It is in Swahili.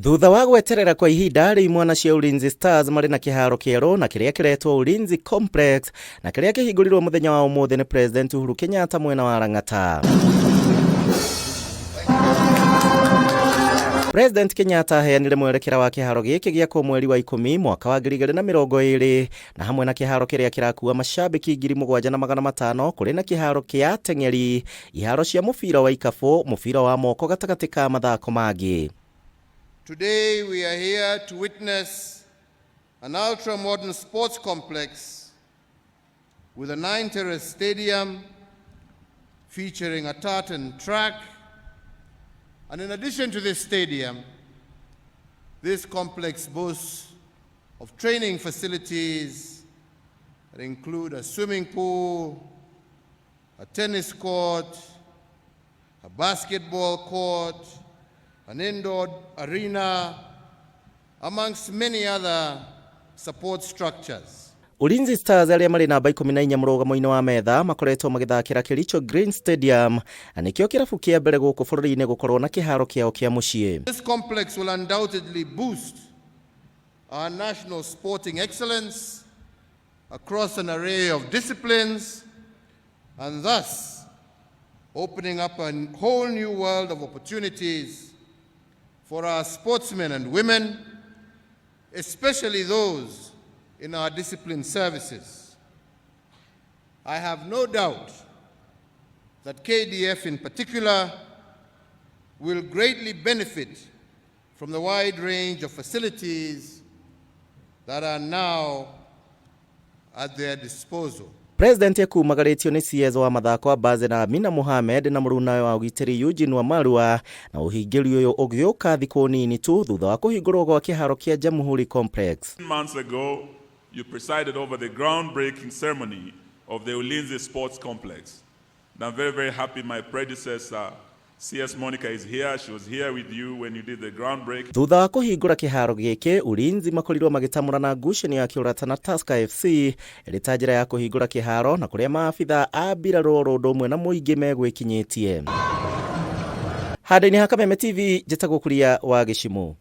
Thutha wa gweterera kwa ihinda ri mwana cia Ulinzi Stars mari na kihaaro kieru na kiria kiretwo Ulinzi Complex na kiria kihingurirwo muthenya wa umuthi ni President Uhuru Kenyatta mwena wa Langata. President Kenyatta aheanire mwerekera wa kihaaro giki giakwo mweri wa 10 mwaka wa 2020 na hamwe na kihaaro kiria kirakua mashabiki 7,500 kuri na kihaaro kia teng'eri, iharo cia mubira wa ikabu, mubira wa moko gatagati ka mathako mangi. Today we are here to witness an ultra-modern sports complex with a 9-terrace stadium featuring a tartan track. And in addition to this stadium, this complex boasts of training facilities that include a swimming pool, a tennis court, a basketball court, an indoor arena, amongst many other support structures. Ulinzi Stars aria mari namba 14 murugamo-ini wa metha makoretwo magithakira Kericho Green Stadium na nikio kirabu kia mbere guku bururi-ini gukorwo na kiharo kiao kia mucii. This complex will undoubtedly boost our national sporting excellence across an array of disciplines and thus opening up a whole new world of opportunities for our sportsmen and women, especially those in our discipline services. I have no doubt that KDF in particular will greatly benefit from the wide range of facilities that are now at their disposal. President yakumagaritio ni CS wa mathako wa Baze na Amina Mohamed na murunawe wa gwitiira Eugene wa Marua na uhingiri uyu ugiuka thiko nini tu thutha wa kuhingurwo gwa kihaaro kia Jamhuri Complex. Months ago, you presided over the groundbreaking ceremony of the Ulinzi Sports Complex. And I'm very, very happy my predecessor, CS Monica, is here. She was here with you when you did the groundbreaking. Thutha wa kuhingura kihaaro giki, Ulinzi makorirwo magitamura na ngucanio ya kiurata na Tusker FC iri njira ya kuhingura kihaaro na kuria maabitha a mbirarũ ũndũ ũmwe na mũingĩ megwĩkinyitie. Handũ-inĩ ha Kameme TV, njĩtagwo Kuria wa Gĩcimu.